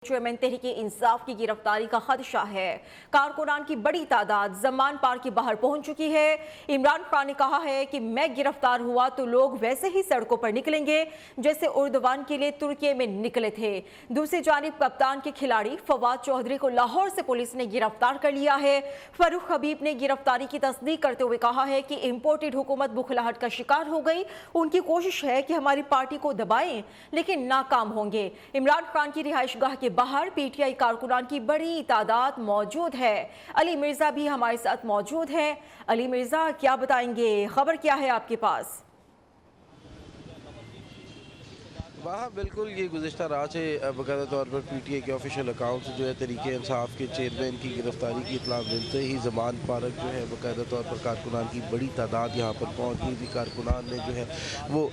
Chairman Tehreek-e Insaf की गिरफ्तारी का खदशा है। कारकुनान की बड़ी तादाद जमान पार के बाहर पहुंच चुकी है। इमरान खान ने कहा है कि मैं गिरफ्तार हुआ तो लोग वैसे ही सड़कों पर निकलेंगे जैसे उर्दवान के लिए तुर्की में निकले थे। दूसरी जानिब कप्तान के खिलाड़ी फवाद चौधरी को लाहौर से पुलिस ने गिरफ्तार कर लिया है। फरूख हबीब ने गिरफ्तारी की तस्दीक करते हुए कहा है कि इम्पोर्टेड हुकूमत बुखलाहट का शिकार हो गई। उनकी कोशिश है कि हमारी पार्टी को दबाएं लेकिन नाकाम होंगे। इमरान खान की रिहाइशगाह के बाहर पीटीआई कारकुनान की बड़ी तादाद मौजूद है। अली मिर्जा भी हमारे साथ मौजूद हैं। अली मिर्जा, क्या बताएंगे, खबर क्या है आपके पास? वहाँ बिल्कुल ये गुज़िश्ता रात से बाकायदा तौर पर पीटीआई के ऑफिशियल अकाउंट से जो है तहरीके इंसाफ के चेयरमैन की गिरफ्तारी की इतला मिलते ही ज़मान पार्क जो है बाकायदा तौर पर कारकुनान की बड़ी तादाद यहाँ पर पहुँच गई थी। कारकुनान ने जो है वो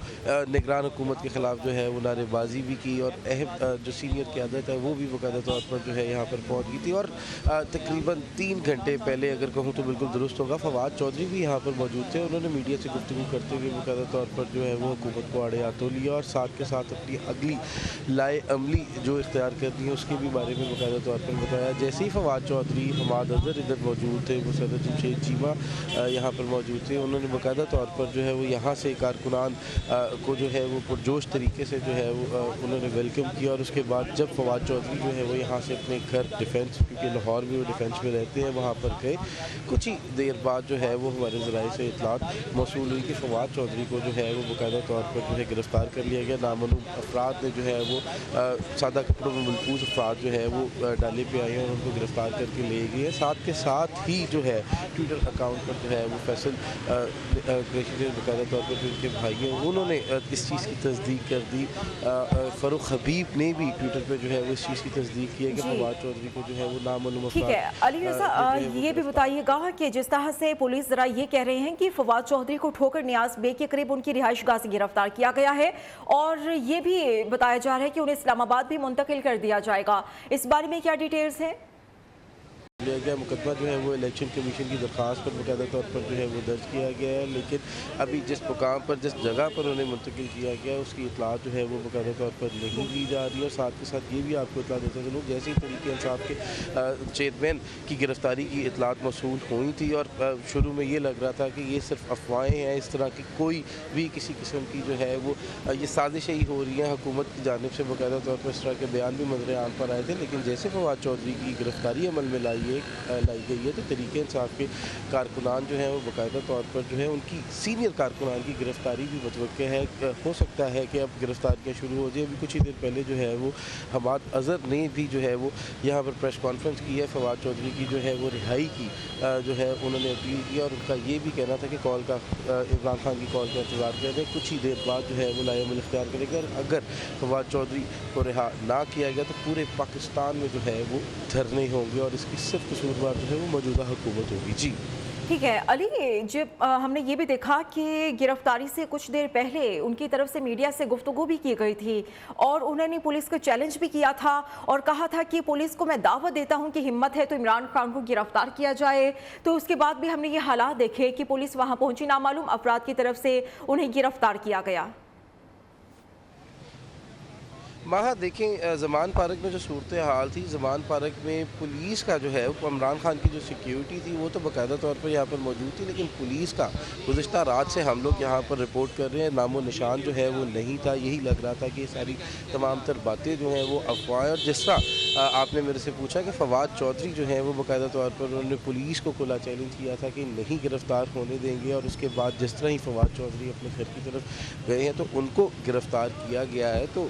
निगरान हुकूमत के ख़िलाफ़ जो है वो नारेबाजी भी की और अहम जो सीनियर क़यादत है वो भी बाकायदा तौर पर जो है यहाँ पर पहुँच गई थी। और तकरीबन 3 घंटे पहले अगर कहूँ तो बिल्कुल दुरुस्त होगा, फवाद चौधरी भी यहाँ पर मौजूद थे। उन्होंने मीडिया से गुफ्तगू करते हुए बाकायदा तौर पर जो है वो हुकूमत को आड़े हाथों लिया और साथ के साथ अपनी अगली लाए अमली जो इख्तियार करनी है उसके भी बारे में बाकायदा तौर पर बताया। जैसे ही फवाद चौधरी, हमाद अजहर इधर मौजूद थे, वो सदर जमशेद चीमा यहाँ पर मौजूद थे, उन्होंने बाकायदा तौर पर जो है वो यहाँ से कारकुनान को जो है वो पुरजोश तरीके से जो है वो उन्होंने वेलकम किया। और उसके बाद जब फवाद चौधरी जो है वो यहाँ से अपने घर डिफेंस, क्योंकि लाहौर में वो डिफेंस में रहते हैं, वहाँ पर गए, कुछ ही देर बाद जो है वो हमारे ज़राए से इतलात मौसूल हुई कि फवाद चौधरी को जो है वो बाकायदा तौर पर जो है गिरफ़्तार कर लिया गया। नामालूम अफराद ने जो है वो सादा कपड़ों में मलबूस अफराद जो है वो डाले पे आए हैं और उनको गिरफ़्तार करके ले गए हैं। साथ के साथ ही जो है ट्विटर अकाउंट पर जो है वो फैसल कुरैशी ने बाकायदा तौर पर जो उनके भाई हैं उन्होंने इस चीज़ की तस्दीक कर दी। फ़रूख हबीब ने भी ट्विटर पर जो है वो इस चीज़ की तस्दीक की है कि फवाद चौधरी को जो है वो नामालूम ठीक है। अली रज़ा, ये भी बताइएगा कि जिस तरह से पुलिस ज़रा ये कह रहे हैं कि फवाद चौधरी को ठोकर न्याज बे के करीब उनकी रिहाइशगाह से गिरफ्तार किया गया है और ये भी बताया जा रहा है कि उन्हें इस्लामाबाद भी मुंतकिल कर दिया जाएगा, इस बारे में क्या डिटेल्स हैं? लिया गया मुकदमा जो है वो इलेक्शन कमीशन की दरख्वास्त पर बाकायदा तौर पर जो है वो दर्ज किया गया है, लेकिन अभी जिस मुकाम पर, जिस जगह पर उन्हें मुंतकिल किया गया है उसकी इतलात जो है वो बाकायदा तौर पर नहीं दी जा रही है। और साथ के साथ ये भी आपको इतला देते हैं लोग, जैसे ही तहरीके इंसाफ के चेयरमैन की गिरफ्तारी की इतलात मौसूल हुई थी और शुरू में ये लग रहा था कि ये सिर्फ अफवाहें हैं, इस तरह की कोई भी किसी किस्म की जो है वो ये साजिशें ही हो रही हैं हुकूमत की जानिब से, बाकायदा तौर पर इस तरह के बयान भी मंजर आम पर आए थे। लेकिन जैसे फवाद चौधरी की गिरफ्तारी अमल में लाई गई है तो तहरीके इंसाफ के कारकुनान जो है वो बाकायदा तौर पर जो है उनकी सीनियर कारकुनान की गिरफ्तारी भी मुतवक्के है। हो सकता है कि अब गिरफ्तारियाँ शुरू हो जाए। अभी कुछ ही देर पहले जो है वो हमाद अजहर ने भी जो है वो यहाँ पर प्रेस कॉन्फ्रेंस की है, फवाद चौधरी की जो है वो रिहाई की जो है उन्होंने अपील की और उनका ये भी कहना था कि कॉल का इमरान खान की कॉल का इंतज़ार कर रहे हैं, कुछ ही देर बाद जो है वो लाएअमल इख्तियार करेंगे। और अगर फवाद चौधरी को रिहा ना किया गया तो पूरे पाकिस्तान में जो है वो धरने होंगे और इसकी सिर्फ कसूरवार जो है वो मौजूदा हुकूमत होगी। जी ठीक है अली, जब हमने ये भी देखा कि गिरफ्तारी से कुछ देर पहले उनकी तरफ से मीडिया से गुफ्तगू भी की गई थी और उन्होंने पुलिस को चैलेंज भी किया था और कहा था कि पुलिस को मैं दावत देता हूं कि हिम्मत है तो इमरान खान को गिरफ्तार किया जाए। तो उसके बाद भी हमने ये हालात देखे कि पुलिस वहां पहुंची, नामालूम अफराद की तरफ से उन्हें गिरफ्तार किया गया। वहाँ देखें ज़मान पार्क में जो सूरत हाल थी, ज़मान पार्क में पुलिस का जो है वो इमरान खान की जो सिक्योरिटी थी वो तो बाकायदा तौर पर यहाँ पर मौजूद थी, लेकिन पुलिस का गुज़िश्ता रात से हम लोग यहाँ पर रिपोर्ट कर रहे हैं नामो निशान जो है वो नहीं था। यही लग रहा था कि ये सारी तमाम तर बातें जो हैं वो अफवाहें। और जिस तरह आपने मेरे से पूछा कि फवाद चौधरी जो है वो बाकायदा तौर पर उन्होंने पुलिस को खुला चैलेंज किया था कि नहीं गिरफ़्तार होने देंगे और उसके बाद जिस तरह ही फवाद चौधरी अपने घर की तरफ गए हैं तो उनको गिरफ़्तार किया गया है। तो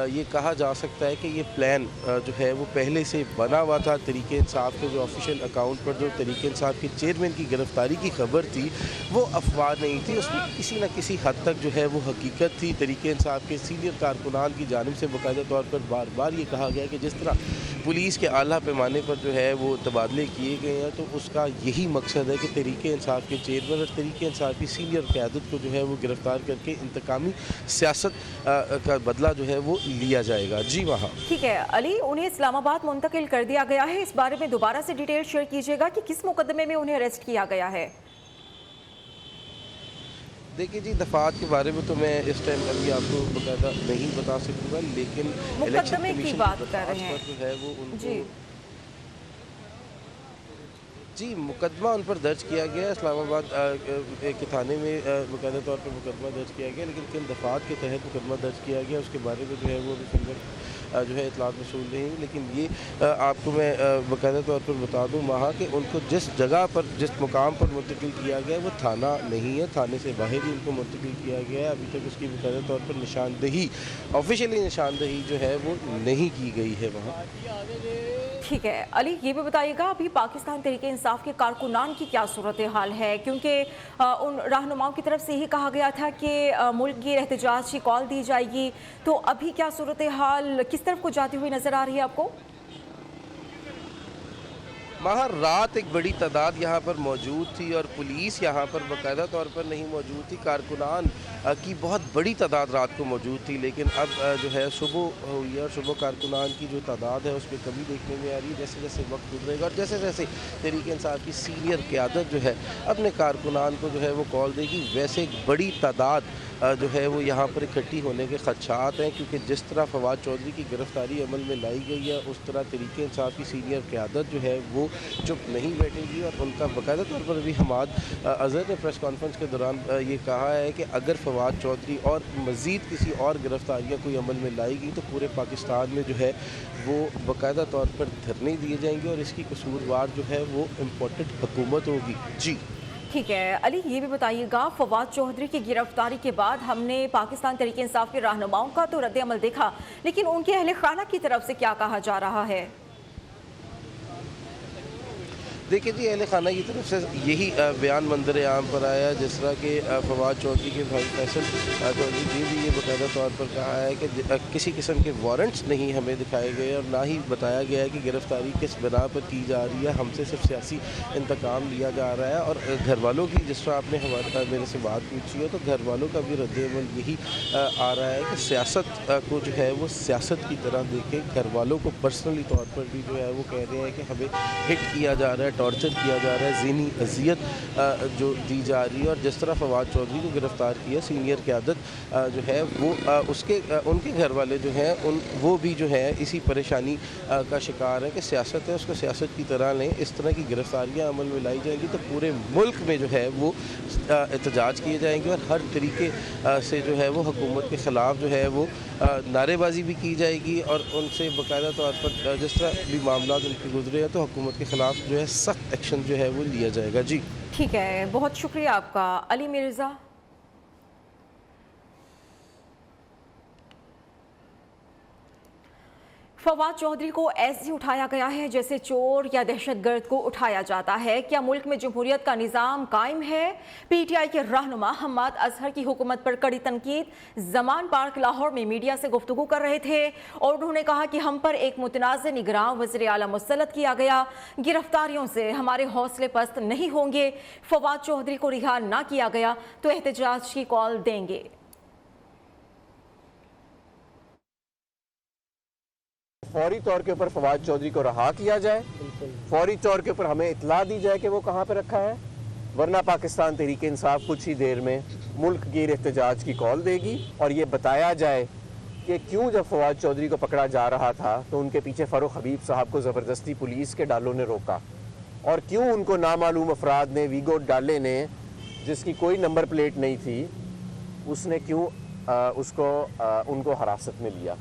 ये कहा जा सकता है कि ये प्लान जो है वो पहले से बना हुआ था। तहरीके इंसाफ के जो ऑफिशियल अकाउंट पर जो तहरीके इंसाफ के चेयरमैन की गिरफ्तारी की खबर थी वो अफवाह नहीं थी, उसमें किसी न किसी हद तक जो है वो हकीकत थी। तहरीके इंसाफ के सीनियर कारकुनान की जानिब से बाकायदा तौर पर बार बार ये कहा गया कि जिस तरह पुलिस के आला पैमाने पर जो है वो तबादले किए गए हैं तो उसका यही मकसद है कि तहरीके इंसाफ के चेयरमैन और तहरीके इंसाफ की सीनियर क़यादत को जो है वो गिरफ़्तार करके इंतकामी सियासत का बदला जो है वो लिया जाएगा। जी वहाँ ठीक है अली, उन्हें इस्लामाबाद मुंतकिल कर दिया गया है, इस बारे में दोबारा से डिटेल शेयर कीजिएगा कि किस मुकदमे में उन्हें अरेस्ट किया गया है। देखिए जी, दफात के बारे में तो मैं इस टाइम अभी आपको बकायदा नहीं बता सकूँगा, लेकिन इलेक्शन मुकदमे की कमीशन बात की कर रहे दरख्वास्त हैं पर जो है वो उनको जी। जी, मुकदमा उन पर दर्ज किया गया है। इस्लामाबाद एक थाने में बाकायदा तौर पर मुकदमा दर्ज किया गया, लेकिन किन दफ़ात के तहत मुकदमा दर्ज किया गया उसके बारे में जो है वो अभी फिलहाल जो है इतलात मसूल नहीं हुई। लेकिन ये आपको मैं बाकायदा तौर पर बता दूँ वहाँ कि उनको जिस जगह पर, जिस मुकाम पर मुंतकिल किया गया है वो थाना नहीं है, थाने से बाहर ही उनको मुंतकिल किया गया है। अभी तक उसकी बाकायदा तौर पर निशानदही, ऑफिशियली निशानदही जो है वो नहीं की गई है वहाँ। ठीक है अली, ये भी बताइएगा अभी पाकिस्तान तहरीक इंसाफ के कारकुनान की क्या सूरत हाल है, क्योंकि उन रहनुमाओं की तरफ से ही कहा गया था कि मुल्क की एहतजाज की कॉल दी जाएगी, तो अभी क्या सूरत हाल किस तरफ को जाती हुई नजर आ रही है आपको? वहाँ रात एक बड़ी तादाद यहाँ पर मौजूद थी और पुलिस यहाँ पर बाकायदा तौर पर नहीं मौजूद थी। कारकुनान की बहुत बड़ी तादाद रात को मौजूद थी, लेकिन अब जो है सुबह हुई है और सुबह कारकुनान की जो तादाद है उस पर कमी देखने में आ रही है। जैसे जैसे वक्त गुजरेगा और जैसे जैसे तहरीक इंसाफ की सीनियर क़यादत जो है अपने कारकुनान को जो है वो कॉल देगी, वैसे एक बड़ी तादाद जो है वो यहाँ पर इकट्ठी होने के खदशात हैं, क्योंकि जिस तरह फवाद चौधरी की गिरफ्तारी अमल में लाई गई है उस तरह तहरीक इंसाफ की सीनियर क़यादत जो है वो चुप नहीं बैठेगी। और उनका बाकायदा तौर पर अभी हमाद अज़हर ने प्रेस कॉन्फ्रेंस के दौरान ये कहा है कि अगर फवाद चौधरी और मज़ीद किसी और गिरफ्तारियाँ कोई अमल में लाई गई तो पूरे पाकिस्तान में जो है वो बाकायदा तौर पर धरने दिए जाएंगे और इसकी कसूरवार जो है वो इम्पोर्टेड हुकूमत होगी। जी ठीक है अली, ये भी बताइएगा फवाद चौधरी की गिरफ्तारी के बाद हमने पाकिस्तान तहरीक इंसाफ के रहनुमाओं का तो रद्द-ए-अमल देखा, लेकिन उनके अहले खाना की तरफ से क्या कहा जा रहा है? देखिए जी, अहले खाना की तरफ से यही बयान मंजर आम पर आया, जिस तरह के फवाद चौधरी के भाई फैसल चौधरी जी भी ये बाकायदा तौर पर कहा है कि किसी किस्म के वारंट्स नहीं हमें दिखाए गए और ना ही बताया गया है कि गिरफ्तारी किस बिना पर की जा रही है, हमसे सिर्फ सियासी इंतकाम लिया जा रहा है। और घर वालों की, जिस तरह आपने हमारे मेरे से बात पूछी है, तो घर वालों का भी रद्द-ए-अमल यही आ रहा है कि सियासत को जो है वो सियासत की तरह देखें। घर वालों को पर्सनली तौर पर भी जो है वो कह रहे हैं कि हमें हिट किया जा रहा है, टॉर्चर किया जा रहा है, ज़हनी अजियत जो दी जा रही है। और जिस तरह फवाद चौधरी को गिरफ़्तार किया सीनियर क़यादत जो है वो उनके घर वाले जो हैं वो भी जो है इसी परेशानी का शिकार है कि सियासत है उसको सियासत की तरह लें। इस तरह की गिरफ़्तारियाँ अमल में लाई जाएंगी तो पूरे मुल्क में जो है वो एहतजाज किए जाएंगे और हर तरीके से जो है वो हुकूमत के ख़िलाफ़ जो है वो नारेबाजी भी की जाएगी और उनसे बाकायदा तौर पर जिस तरह भी मामला उनके गुजरे हैं तो हुकूमत के ख़िलाफ़ जो है सख्त एक्शन जो है वो लिया जाएगा। जी ठीक है, बहुत शुक्रिया आपका अली मिर्ज़ा। फवाद चौधरी को ऐसे उठाया गया है जैसे चोर या दहशतगर्द को उठाया जाता है। क्या मुल्क में जमहूरियत का निज़ाम कायम है? पीटीआई के रहनुमा हमाद अजहर की हुकूमत पर कड़ी तनकीद। ज़मान पार्क लाहौर में मीडिया से गुफ्तगू कर रहे थे और उन्होंने कहा कि हम पर एक मुतनाज़ निगरान वज़ीर आला मुसल्लत किया गया। गिरफ्तारियों से हमारे हौसले पस्त नहीं होंगे। फवाद चौधरी को रिहा ना किया गया तो एहतजाज की कॉल देंगे। फौरी तौर के ऊपर फवाद चौधरी को रहा किया जाए, फौरी तौर के ऊपर हमें इतला दी जाए कि वो कहाँ पर रखा है, वरना पाकिस्तान तहरीक इंसाफ कुछ ही देर में मुल्क गिर एहतजाज की कॉल देगी और ये बताया जाए कि क्यों जब फवाद चौधरी को पकड़ा जा रहा था तो उनके पीछे फ़ारूक हबीब साहब को ज़बरदस्ती पुलिस के डालों ने रोका और क्यों उनको नामालूम अफराद ने, वीगो डाले ने जिसकी कोई नंबर प्लेट नहीं थी, उसने क्यों उनको हिरासत में लिया।